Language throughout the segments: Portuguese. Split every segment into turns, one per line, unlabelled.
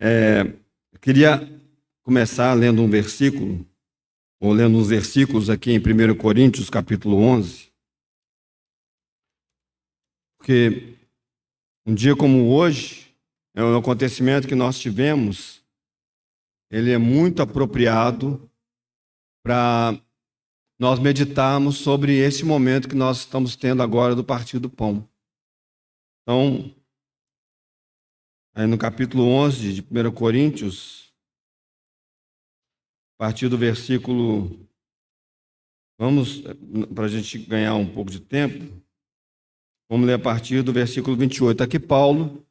Eu queria começar lendo um versículo, ou lendo uns versículos aqui em 1 Coríntios, capítulo 11, porque um dia como hoje, é um acontecimento que nós tivemos, ele é muito apropriado para nós meditarmos sobre esse momento que nós estamos tendo agora do Partir do Pão. Então, aí no capítulo 11 de 1 Coríntios, a partir do versículo... Vamos, para a gente ganhar um pouco de tempo, vamos ler a partir do versículo 28. Aqui Paulo,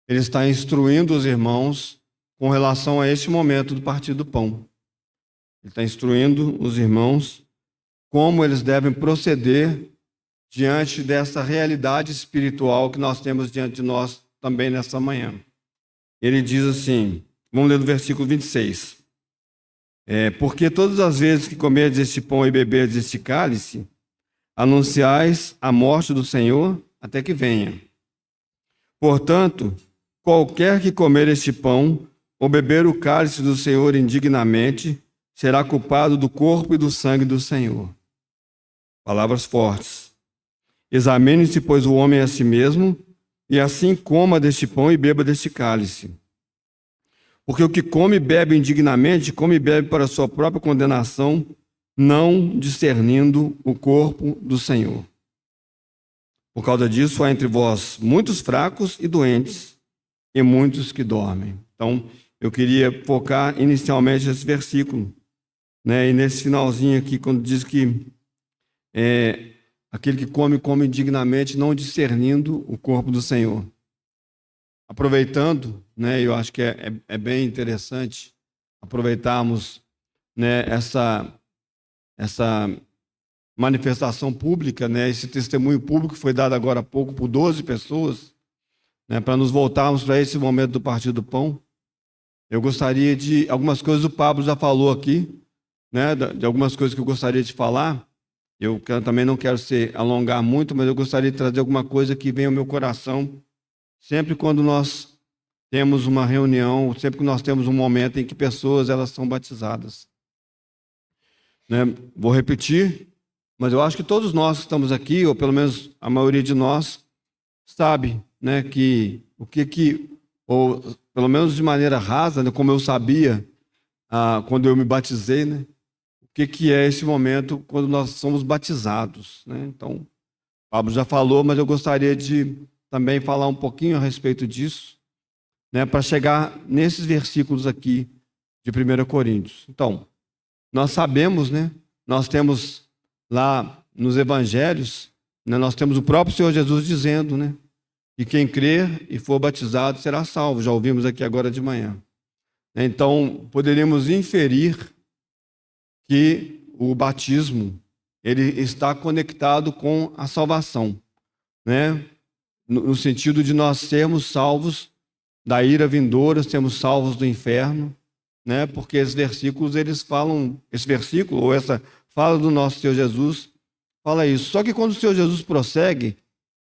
ele está instruindo os irmãos com relação a esse momento do Partir do Pão. Ele está instruindo os irmãos como eles devem proceder diante dessa realidade espiritual que nós temos diante de nós também nessa manhã. Ele diz assim, vamos ler do versículo 26. Porque todas as vezes que comerdes este pão e beberdes este cálice, anunciais a morte do Senhor até que venha. Portanto, qualquer que comer este pão ou beber o cálice do Senhor indignamente, será culpado do corpo e do sangue do Senhor. Palavras fortes. Examine-se, pois, o homem a si mesmo, e assim coma deste pão e beba deste cálice. Porque o que come e bebe indignamente, come e bebe para a sua própria condenação, não discernindo o corpo do Senhor. Por causa disso, há entre vós muitos fracos e doentes, e muitos que dormem. Então, eu queria focar inicialmente nesse versículo, né? E nesse finalzinho aqui, quando diz que aquele que come indignamente, não discernindo o corpo do Senhor. Aproveitando, né, eu acho que é bem interessante aproveitarmos, né, essa manifestação pública, né, esse testemunho público que foi dado agora há pouco por 12 pessoas, né, para nos voltarmos para esse momento do Partir do Pão. Eu gostaria de... Algumas coisas o Pablo já falou aqui, né, de algumas coisas que eu gostaria de falar. Eu também não quero alongar muito, mas eu gostaria de trazer alguma coisa que venha ao meu coração sempre quando nós temos uma reunião, sempre que nós temos um momento em que pessoas elas são batizadas. Né? Vou repetir, mas eu acho que todos nós que estamos aqui, ou pelo menos a maioria de nós, sabe, né, que ou pelo menos de maneira rasa, né, como eu sabia quando eu me batizei, né, o que é esse momento quando nós somos batizados. Né? Então, o Pablo já falou, mas eu gostaria de também falar um pouquinho a respeito disso, né, para chegar nesses versículos aqui de 1 Coríntios. Então, nós sabemos, né, nós temos lá nos evangelhos, né, nós temos o próprio Senhor Jesus dizendo, né, que quem crer e for batizado será salvo. Já ouvimos aqui agora de manhã. Então, poderíamos inferir que o batismo ele está conectado com a salvação, né? No sentido de nós sermos salvos da ira vindoura, sermos salvos do inferno, né? Porque esses versículos, eles falam, esse versículo, ou essa fala do nosso Senhor Jesus, fala isso. Só que quando o Senhor Jesus prossegue,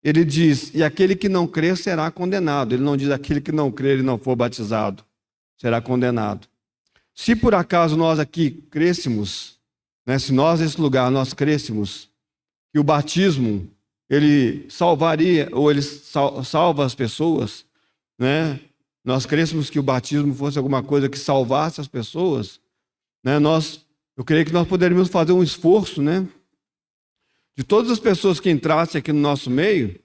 ele diz, e aquele que não crer será condenado. Ele não diz, aquele que não crer e não for batizado será condenado. Se por acaso nós aqui crêssemos, né? Se nós nesse lugar nós crêssemos que o batismo ele salvaria, ou ele salva as pessoas, né? Nós crêssemos que o batismo fosse alguma coisa que salvasse as pessoas, né? Eu creio que nós poderíamos fazer um esforço, né? De todas as pessoas que entrassem aqui no nosso meio,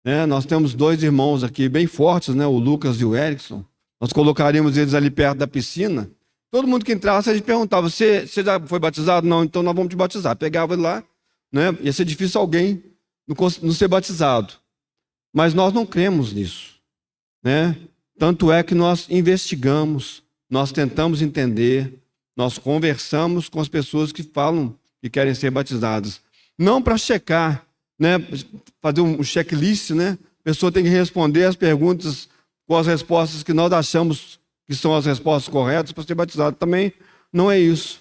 né? Nós temos 2 irmãos aqui bem fortes, né? O Lucas e o Erickson. Nós colocaríamos eles ali perto da piscina. Todo mundo que entrasse, a gente perguntava, você já foi batizado? Não, então nós vamos te batizar. Pegava ele lá, né? Ia ser difícil alguém não ser batizado. Mas nós não cremos nisso, né? Tanto é que nós investigamos, nós tentamos entender, nós conversamos com as pessoas que falam que querem ser batizadas. Não para checar, né? Fazer um checklist, né? A pessoa tem que responder as perguntas com as respostas que nós achamos que são as respostas corretas para ser batizado. Também não é isso.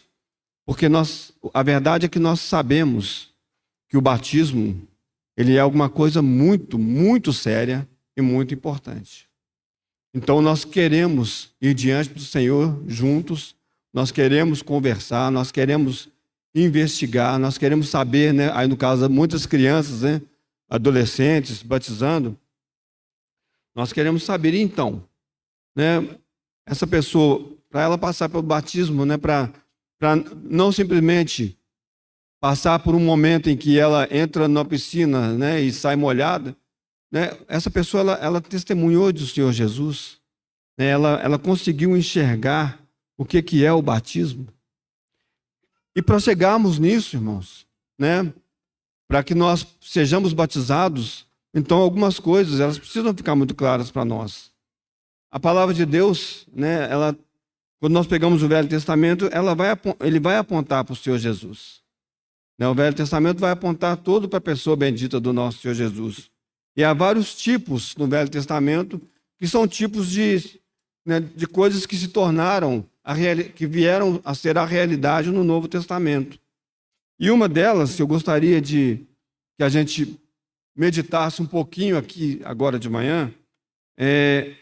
Porque a verdade é que nós sabemos que o batismo ele é alguma coisa muito, muito séria e muito importante. Então nós queremos ir diante do Senhor juntos, nós queremos conversar, nós queremos investigar, nós queremos saber, né? Aí no caso, muitas crianças, né? Adolescentes batizando, nós queremos saber, então, né? Essa pessoa, para ela passar pelo batismo, né? Para não simplesmente passar por um momento em que ela entra na piscina, né? E sai molhada, né? Essa pessoa, ela testemunhou do Senhor Jesus, né? Ela conseguiu enxergar o que é o batismo. E para chegarmos nisso, irmãos, né? Para que nós sejamos batizados, então algumas coisas, elas precisam ficar muito claras para nós. A palavra de Deus, né? Quando nós pegamos o Velho Testamento, ele vai apontar para o Senhor Jesus. Né? O Velho Testamento vai apontar todo para a pessoa bendita do nosso Senhor Jesus. E há vários tipos no Velho Testamento que são tipos de coisas que se tornaram, que vieram a ser a realidade no Novo Testamento. E uma delas, que eu gostaria que a gente meditasse um pouquinho aqui agora de manhã,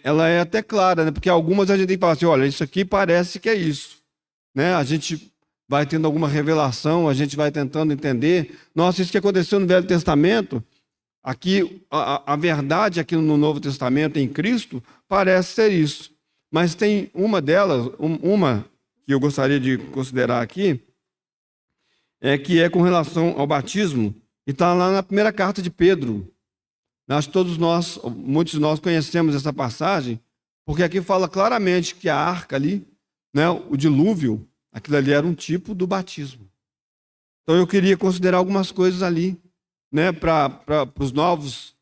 ela é até clara, né? Porque algumas a gente tem que falar assim, olha, isso aqui parece que é isso. Né? A gente vai tendo alguma revelação, a gente vai tentando entender. Nossa, isso que aconteceu no Velho Testamento, aqui a verdade aqui no Novo Testamento em Cristo parece ser isso. Mas tem uma delas, uma que eu gostaria de considerar aqui, que é com relação ao batismo, e está lá na primeira carta de Pedro. Acho que muitos de nós conhecemos essa passagem, porque aqui fala claramente que a arca ali, né, o dilúvio, aquilo ali era um tipo do batismo. Então eu queria considerar algumas coisas ali, né, para os novos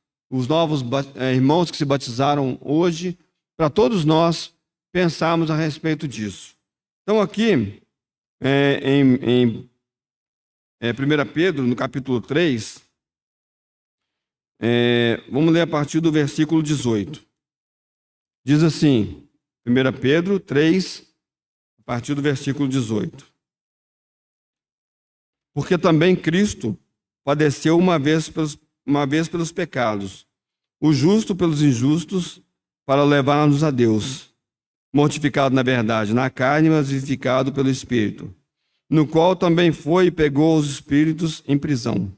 irmãos que se batizaram hoje, para todos nós pensarmos a respeito disso. Então aqui, em 1 Pedro, no capítulo 3, vamos ler a partir do versículo 18. Diz assim, 1 Pedro 3, a partir do versículo 18. Porque também Cristo padeceu uma vez pelos pecados, o justo pelos injustos, para levar-nos a Deus, mortificado na verdade, na carne, mas vivificado pelo Espírito, no qual também foi e pegou os espíritos em prisão,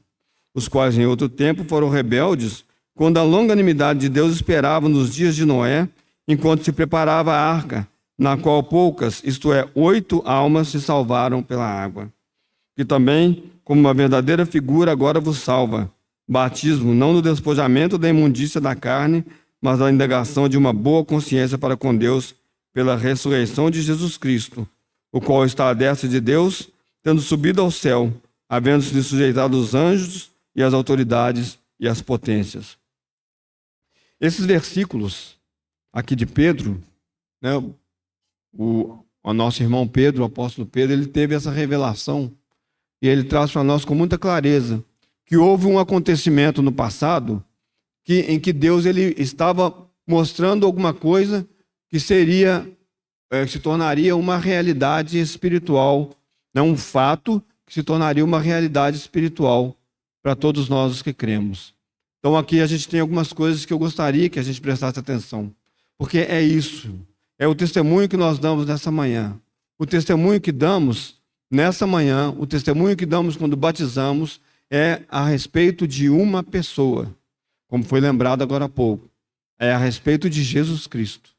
os quais em outro tempo foram rebeldes, quando a longanimidade de Deus esperava nos dias de Noé, enquanto se preparava a arca, na qual poucas, isto é, 8 almas se salvaram pela água. Que também, como uma verdadeira figura, agora vos salva. Batismo, não no despojamento da imundícia da carne, mas da indagação de uma boa consciência para com Deus, pela ressurreição de Jesus Cristo, o qual está à destra de Deus, tendo subido ao céu, havendo-se sujeitado os anjos e as autoridades e as potências. Esses versículos aqui de Pedro, né, o nosso irmão Pedro, o apóstolo Pedro, ele teve essa revelação e ele traz para nós com muita clareza que houve um acontecimento no passado em que Deus ele estava mostrando alguma coisa que se tornaria uma realidade espiritual, não um fato que se tornaria uma realidade espiritual para todos nós os que cremos. Então aqui a gente tem algumas coisas que eu gostaria que a gente prestasse atenção, porque é isso, é o testemunho que nós damos nessa manhã, o testemunho que damos nessa manhã, o testemunho que damos quando batizamos é a respeito de uma pessoa, como foi lembrado agora há pouco, é a respeito de Jesus Cristo.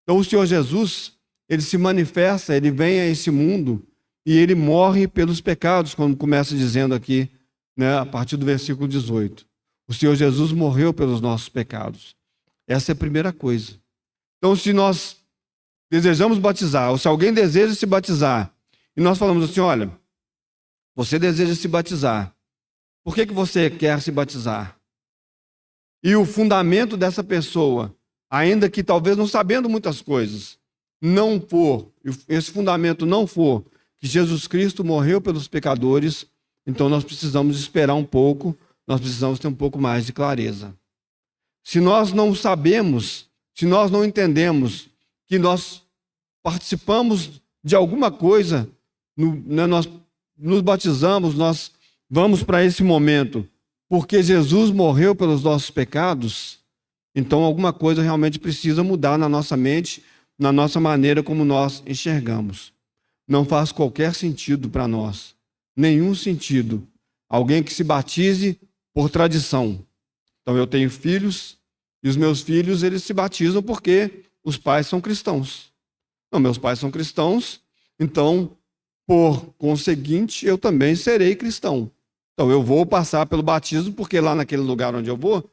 Então o Senhor Jesus, ele se manifesta, ele vem a esse mundo e ele morre pelos pecados, como começa dizendo aqui, né, a partir do versículo 18. O Senhor Jesus morreu pelos nossos pecados. Essa é a primeira coisa. Então se nós desejamos batizar, ou se alguém deseja se batizar, e nós falamos assim, olha, você deseja se batizar, por que você quer se batizar? E o fundamento dessa pessoa, ainda que talvez não sabendo muitas coisas, não for, esse fundamento não for que Jesus Cristo morreu pelos pecadores, então nós precisamos esperar um pouco, nós precisamos ter um pouco mais de clareza. Se nós não sabemos, se nós não entendemos que nós participamos de alguma coisa, nós nos batizamos, nós vamos para esse momento, porque Jesus morreu pelos nossos pecados, Então alguma coisa realmente precisa mudar na nossa mente, na nossa maneira como nós enxergamos. Não faz qualquer sentido para nós, nenhum sentido. Alguém que se batize por tradição. Então eu tenho filhos e os meus filhos eles se batizam porque os pais são cristãos. Não, meus pais são cristãos, então por conseguinte eu também serei cristão. Então eu vou passar pelo batismo porque lá naquele lugar onde eu vou,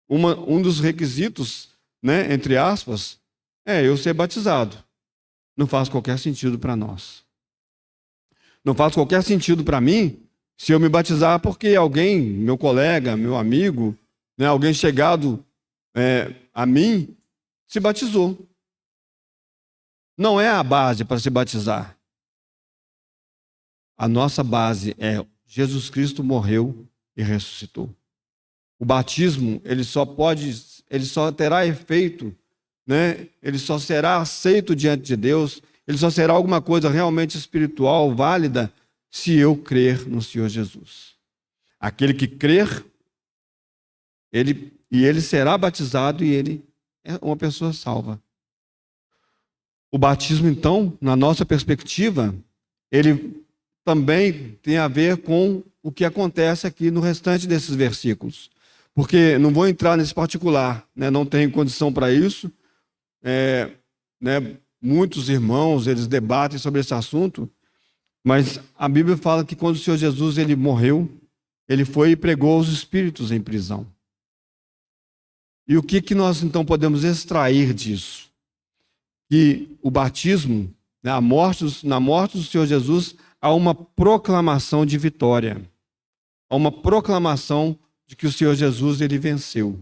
um dos requisitos, né, entre aspas, é eu ser batizado. Não faz qualquer sentido para nós. Não faz qualquer sentido para mim se eu me batizar porque alguém, meu colega, meu amigo, né, alguém chegado a mim, se batizou. Não é a base para se batizar. A nossa base é Jesus Cristo morreu e ressuscitou. O batismo, ele só terá efeito, né? Ele só será aceito diante de Deus, ele só será alguma coisa realmente espiritual, válida, se eu crer no Senhor Jesus. Aquele que crer, ele será batizado e ele é uma pessoa salva. O batismo, então, na nossa perspectiva, ele também tem a ver com o que acontece aqui no restante desses versículos. Porque não vou entrar nesse particular, né? Não tenho condição para isso. Né? Muitos irmãos, eles debatem sobre esse assunto, mas a Bíblia fala que quando o Senhor Jesus ele morreu, ele foi e pregou os espíritos em prisão. E o que nós então podemos extrair disso? Que o batismo, né, na morte do Senhor Jesus, há uma proclamação de vitória. Há uma proclamação de que o Senhor Jesus ele venceu.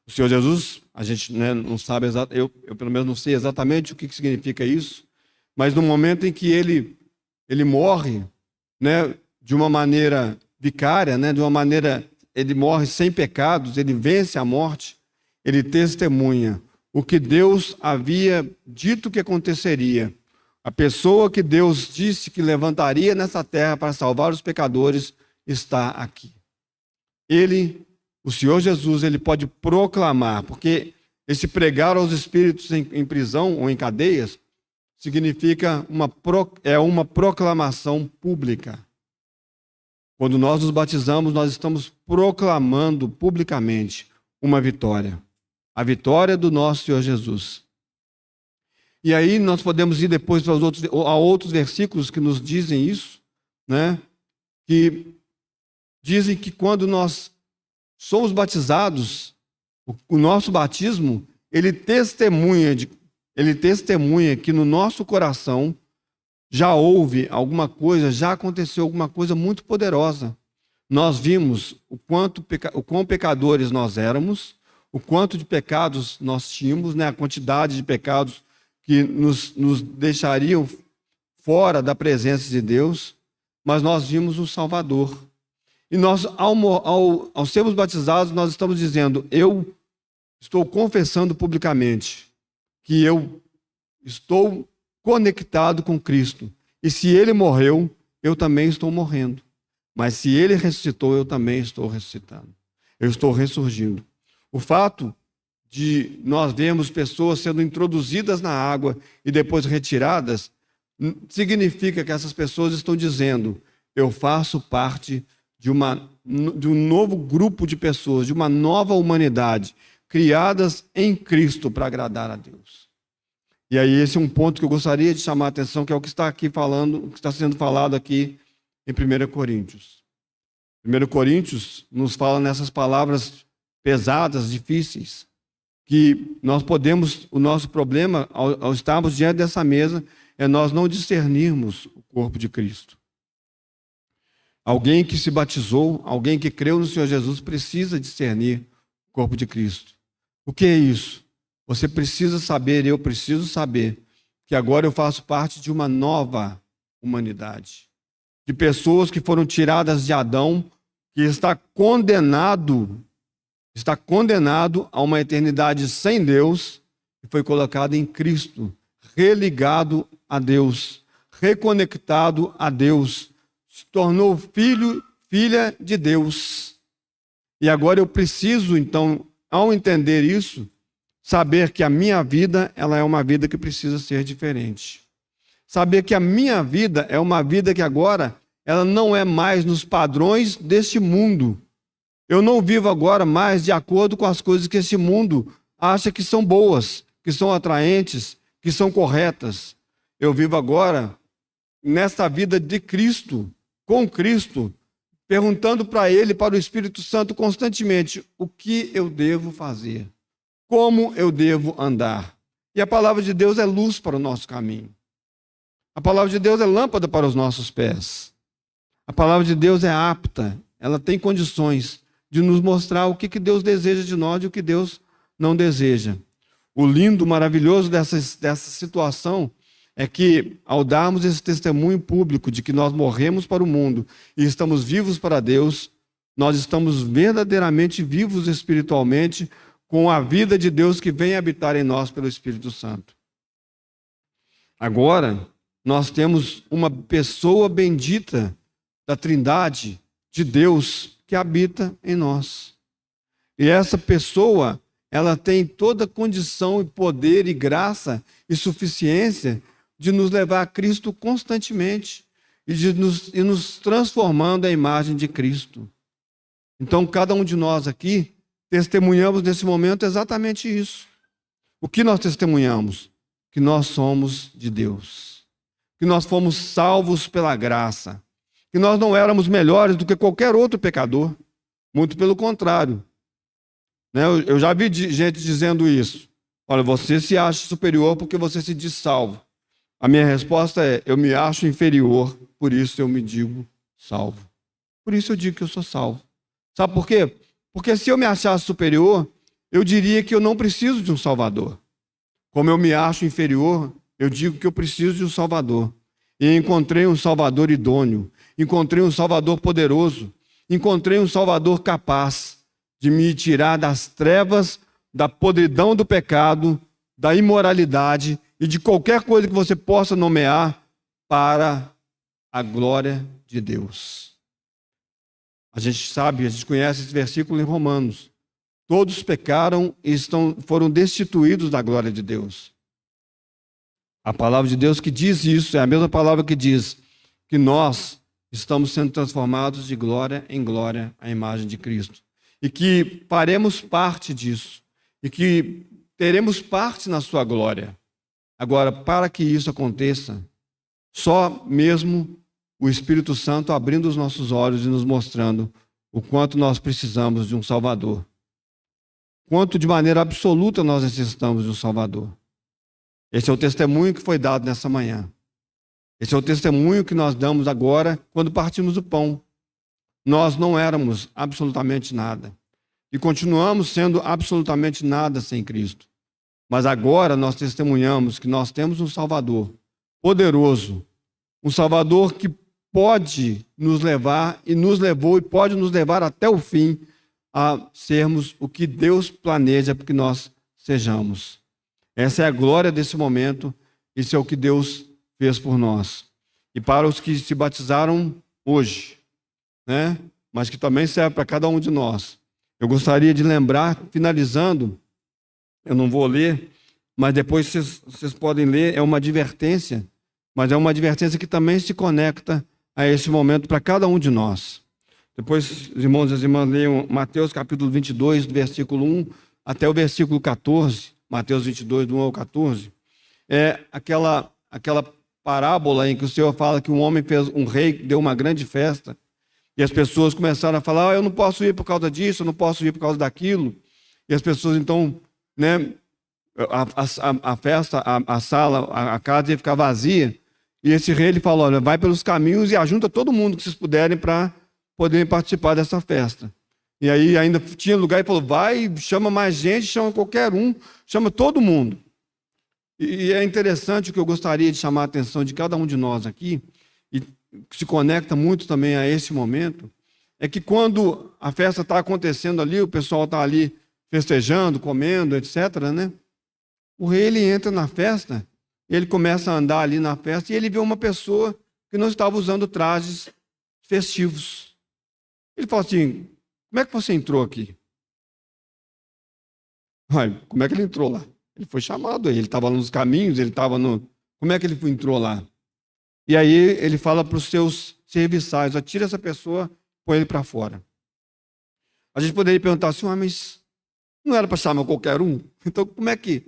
O Senhor Jesus, a gente, né, não sabe exatamente, eu pelo menos não sei exatamente o que significa isso, mas no momento em que ele morre, né, de uma maneira vicária, né, de uma maneira, ele morre sem pecados, ele vence a morte, ele testemunha o que Deus havia dito que aconteceria. A pessoa que Deus disse que levantaria nessa terra para salvar os pecadores está aqui. Ele, o Senhor Jesus, ele pode proclamar, porque esse pregar aos espíritos em prisão ou em cadeias significa uma proclamação pública. Quando nós nos batizamos, nós estamos proclamando publicamente uma vitória. A vitória do nosso Senhor Jesus. E aí nós podemos ir depois para outros versículos que nos dizem isso, né? Que dizem que quando nós somos batizados, o nosso batismo, ele testemunha que no nosso coração já houve alguma coisa, já aconteceu alguma coisa muito poderosa. Nós vimos o quão pecadores nós éramos, o quanto de pecados nós tínhamos, né? A quantidade de pecados que nos deixariam fora da presença de Deus, mas nós vimos o Salvador. E nós, ao sermos batizados, nós estamos dizendo, eu estou confessando publicamente que eu estou conectado com Cristo. E se Ele morreu, eu também estou morrendo. Mas se Ele ressuscitou, eu também estou ressuscitando. Eu estou ressurgindo. O fato de nós vermos pessoas sendo introduzidas na água e depois retiradas, significa que essas pessoas estão dizendo, eu faço parte de um novo grupo de pessoas, de uma nova humanidade, criadas em Cristo para agradar a Deus. E aí esse é um ponto que eu gostaria de chamar a atenção, que é o que está aqui falando, o que está sendo falado aqui em 1 Coríntios. 1 Coríntios nos fala nessas palavras pesadas, difíceis, que nós podemos, o nosso problema ao estarmos diante dessa mesa é nós não discernirmos o corpo de Cristo. Alguém que se batizou, alguém que creu no Senhor Jesus precisa discernir o corpo de Cristo. O que é isso? Você precisa saber, eu preciso saber, que agora eu faço parte de uma nova humanidade. De pessoas que foram tiradas de Adão, que está condenado a uma eternidade sem Deus, e foi colocado em Cristo, religado a Deus, reconectado a Deus, se tornou filho, filha de Deus. E agora eu preciso, então, ao entender isso, saber que a minha vida, ela é uma vida que precisa ser diferente. Saber que a minha vida é uma vida que agora, ela não é mais nos padrões deste mundo. Eu não vivo agora mais de acordo com as coisas que esse mundo acha que são boas, que são atraentes, que são corretas. Eu vivo agora nessa vida de Cristo, com Cristo, perguntando para Ele, para o Espírito Santo constantemente, o que eu devo fazer? Como eu devo andar? E a palavra de Deus é luz para o nosso caminho. A palavra de Deus é lâmpada para os nossos pés. A palavra de Deus é apta, ela tem condições de nos mostrar o que Deus deseja de nós e o que Deus não deseja. O lindo, maravilhoso dessa situação é que, ao darmos esse testemunho público de que nós morremos para o mundo e estamos vivos para Deus, nós estamos verdadeiramente vivos espiritualmente com a vida de Deus que vem habitar em nós pelo Espírito Santo. Agora, nós temos uma pessoa bendita da Trindade de Deus que habita em nós. E essa pessoa, ela tem toda condição e poder e graça e suficiência de nos levar a Cristo constantemente e nos transformando à imagem de Cristo. Então, cada um de nós aqui testemunhamos nesse momento exatamente isso. O que nós testemunhamos? Que nós somos de Deus. Que nós fomos salvos pela graça. Que nós não éramos melhores do que qualquer outro pecador. Muito pelo contrário. Eu já vi gente dizendo isso. Olha, você se acha superior porque você se diz salvo. A minha resposta é, eu me acho inferior, por isso eu me digo salvo. Por isso eu digo que eu sou salvo. Sabe por quê? Porque se eu me achasse superior, eu diria que eu não preciso de um Salvador. Como eu me acho inferior, eu digo que eu preciso de um Salvador. E encontrei um Salvador idôneo, encontrei um Salvador poderoso, encontrei um Salvador capaz de me tirar das trevas, da podridão do pecado, da imoralidade e de qualquer coisa que você possa nomear para a glória de Deus. A gente sabe, a gente conhece esse versículo em Romanos. Todos pecaram e foram destituídos da glória de Deus. A palavra de Deus que diz isso é a mesma palavra que diz que nós estamos sendo transformados de glória em glória à imagem de Cristo. E que faremos parte disso. E que teremos parte na sua glória. Agora, para que isso aconteça, só mesmo o Espírito Santo abrindo os nossos olhos e nos mostrando o quanto nós precisamos de um Salvador. Quanto de maneira absoluta nós necessitamos de um Salvador. Esse é o testemunho que foi dado nessa manhã. Esse é o testemunho que nós damos agora quando partimos o pão. Nós não éramos absolutamente nada. E continuamos sendo absolutamente nada sem Cristo. Mas agora nós testemunhamos que nós temos um Salvador poderoso. Um Salvador que pode nos levar e nos levou e pode nos levar até o fim a sermos o que Deus planeja para que nós sejamos. Essa é a glória desse momento. Isso é o que Deus fez por nós. E para os que se batizaram hoje, mas que também serve para cada um de nós. Eu gostaria de lembrar, finalizando, eu não vou ler, mas depois vocês podem ler, é uma advertência, mas é uma advertência que também se conecta a esse momento para cada um de nós. Depois, os irmãos e as irmãs leiam Mateus capítulo 22, do versículo 1 até o versículo 14, Mateus 22, do 1 ao 14. É aquela parábola em que o Senhor fala que um rei deu uma grande festa, e as pessoas começaram a falar, eu não posso ir por causa disso, eu não posso ir por causa daquilo. E as pessoas, então, a festa, a sala, a casa ia ficar vazia. E esse rei, ele falou, olha, vai pelos caminhos e ajunta todo mundo que vocês puderem para poderem participar dessa festa. E aí ainda tinha lugar e falou, vai, chama mais gente, chama qualquer um, chama todo mundo. E é interessante o que eu gostaria de chamar a atenção de cada um de nós aqui, e que se conecta muito também a esse momento, é que quando a festa está acontecendo ali, o pessoal está ali festejando, comendo, etc., o rei, ele entra na festa, ele começa a andar ali na festa e ele vê uma pessoa que não estava usando trajes festivos. Ele fala assim, como é que você entrou aqui? Olha, como é que ele entrou lá? Ele foi chamado aí, ele estava nos caminhos, ele estava no... Como é que ele entrou lá? E aí ele fala para os seus serviçais, ó, tira essa pessoa, põe ele para fora. A gente poderia perguntar assim, mas não era para chamar qualquer um? Então como é que...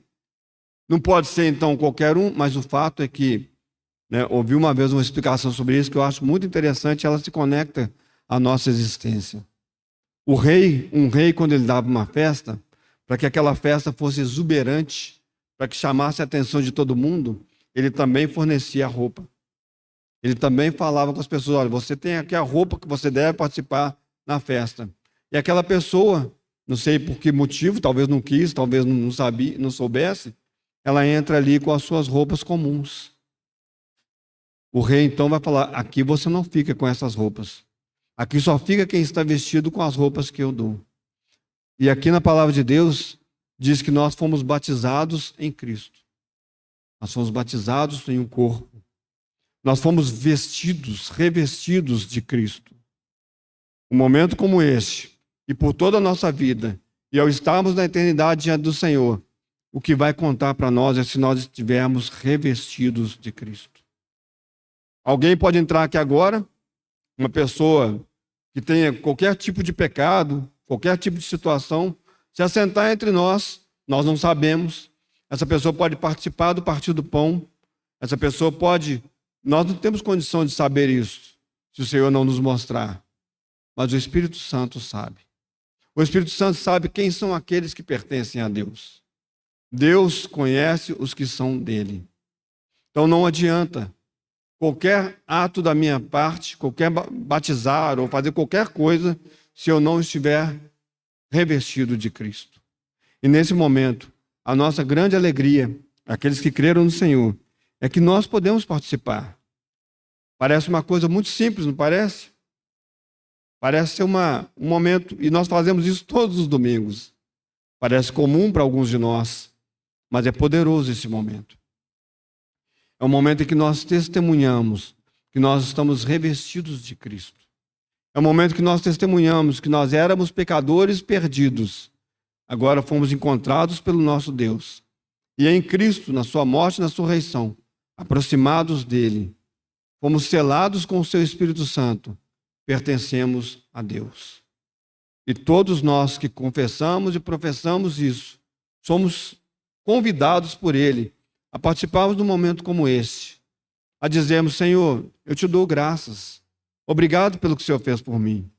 Não pode ser então qualquer um, mas o fato é que, né, ouvi uma vez uma explicação sobre isso que eu acho muito interessante, ela se conecta à nossa existência. Um rei, quando ele dava uma festa, para que aquela festa fosse exuberante, para que chamasse a atenção de todo mundo, ele também fornecia a roupa. Ele também falava com as pessoas, olha, você tem aqui a roupa que você deve participar na festa. E aquela pessoa, não sei por que motivo, talvez não quis, talvez não sabia, não soubesse, ela entra ali com as suas roupas comuns. O rei então vai falar, aqui você não fica com essas roupas. Aqui só fica quem está vestido com as roupas que eu dou. E aqui na palavra de Deus, diz que nós fomos batizados em Cristo. Nós fomos batizados em um corpo. Nós fomos vestidos, revestidos de Cristo. Um momento como este, e por toda a nossa vida, e ao estarmos na eternidade diante do Senhor, o que vai contar para nós é se nós estivermos revestidos de Cristo. Alguém pode entrar aqui agora, uma pessoa que tenha qualquer tipo de pecado, qualquer tipo de situação, se assentar entre nós não sabemos. Essa pessoa pode participar do partir do pão, essa pessoa pode... Nós não temos condição de saber isso, se o Senhor não nos mostrar. Mas o Espírito Santo sabe. O Espírito Santo sabe quem são aqueles que pertencem a Deus. Deus conhece os que são dele. Então não adianta qualquer ato da minha parte, qualquer batizar ou fazer qualquer coisa, se eu não estiver revestido de Cristo. E nesse momento, a nossa grande alegria, aqueles que creram no Senhor, é que nós podemos participar. Parece uma coisa muito simples, não parece? Parece ser um momento, e nós fazemos isso todos os domingos. Parece comum para alguns de nós, mas é poderoso esse momento. É um momento em que nós testemunhamos que nós estamos revestidos de Cristo. É um momento que nós testemunhamos que nós éramos pecadores perdidos. Agora fomos encontrados pelo nosso Deus. E em Cristo, na sua morte e na sua ressurreição, aproximados dele, fomos selados com o seu Espírito Santo, pertencemos a Deus. E todos nós que confessamos e professamos isso, somos convidados por ele a participarmos de um momento como esse, a dizermos, Senhor, eu te dou graças. Obrigado pelo que o Senhor fez por mim.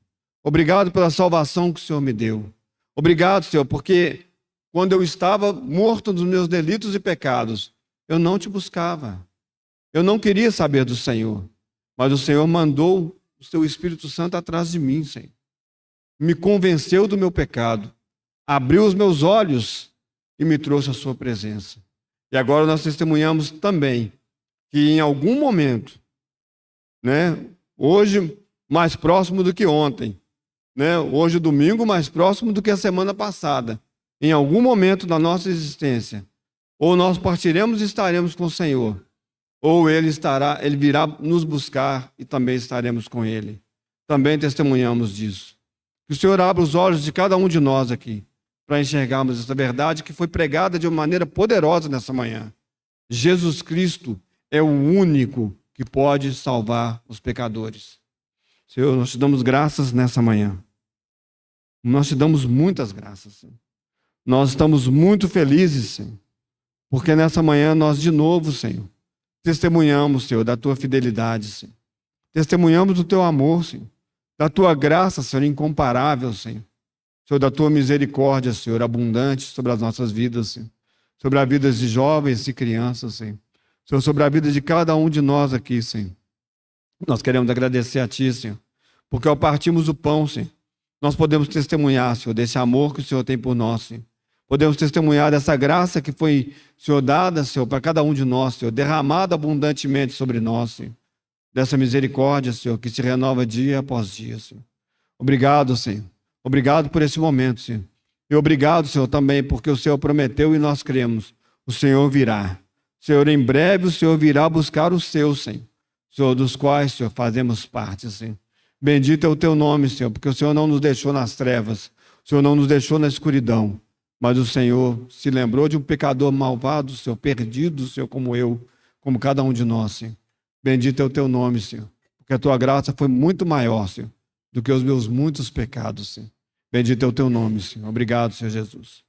Obrigado pela salvação que o Senhor me deu. Obrigado, Senhor, porque quando eu estava morto nos meus delitos e pecados, eu não te buscava. Eu não queria saber do Senhor. Mas o Senhor mandou o seu Espírito Santo atrás de mim, Senhor. Me convenceu do meu pecado. Abriu os meus olhos e me trouxe a sua presença. E agora nós testemunhamos também que em algum momento, né, hoje mais próximo do que ontem, né, hoje domingo mais próximo do que a semana passada, em algum momento da nossa existência, ou nós partiremos e estaremos com o Senhor, ou ele virá nos buscar e também estaremos com ele. Também testemunhamos disso. Que o Senhor abra os olhos de cada um de nós aqui, para enxergarmos essa verdade que foi pregada de uma maneira poderosa nessa manhã. Jesus Cristo é o único que pode salvar os pecadores. Senhor, nós te damos graças nessa manhã. Nós te damos muitas graças, Senhor. Nós estamos muito felizes, Senhor, porque nessa manhã nós de novo, Senhor, testemunhamos, Senhor, da tua fidelidade, Senhor. Testemunhamos do teu amor, Senhor, da tua graça, Senhor, incomparável, Senhor. Senhor, da tua misericórdia, Senhor, abundante sobre as nossas vidas, Senhor. Sobre as vidas de jovens e crianças, Senhor. Senhor, sobre a vida de cada um de nós aqui, Senhor. Nós queremos agradecer a Ti, Senhor, porque ao partirmos o pão, Senhor, nós podemos testemunhar, Senhor, desse amor que o Senhor tem por nós, Senhor. Podemos testemunhar dessa graça que foi, Senhor, dada, Senhor, para cada um de nós, Senhor, derramada abundantemente sobre nós, Senhor. Dessa misericórdia, Senhor, que se renova dia após dia, Senhor. Obrigado, Senhor. Obrigado por esse momento, Senhor. E obrigado, Senhor, também porque o Senhor prometeu e nós cremos. O Senhor virá. Senhor, em breve o Senhor virá buscar os seus, Senhor. Senhor, dos quais, Senhor, fazemos parte, Senhor. Bendito é o teu nome, Senhor, porque o Senhor não nos deixou nas trevas. O Senhor não nos deixou na escuridão. Mas o Senhor se lembrou de um pecador malvado, Senhor, perdido, Senhor, como eu, como cada um de nós, Senhor. Bendito é o teu nome, Senhor, porque a tua graça foi muito maior, Senhor, do que os meus muitos pecados, Senhor. Bendito é o teu nome, Senhor. Obrigado, Senhor Jesus.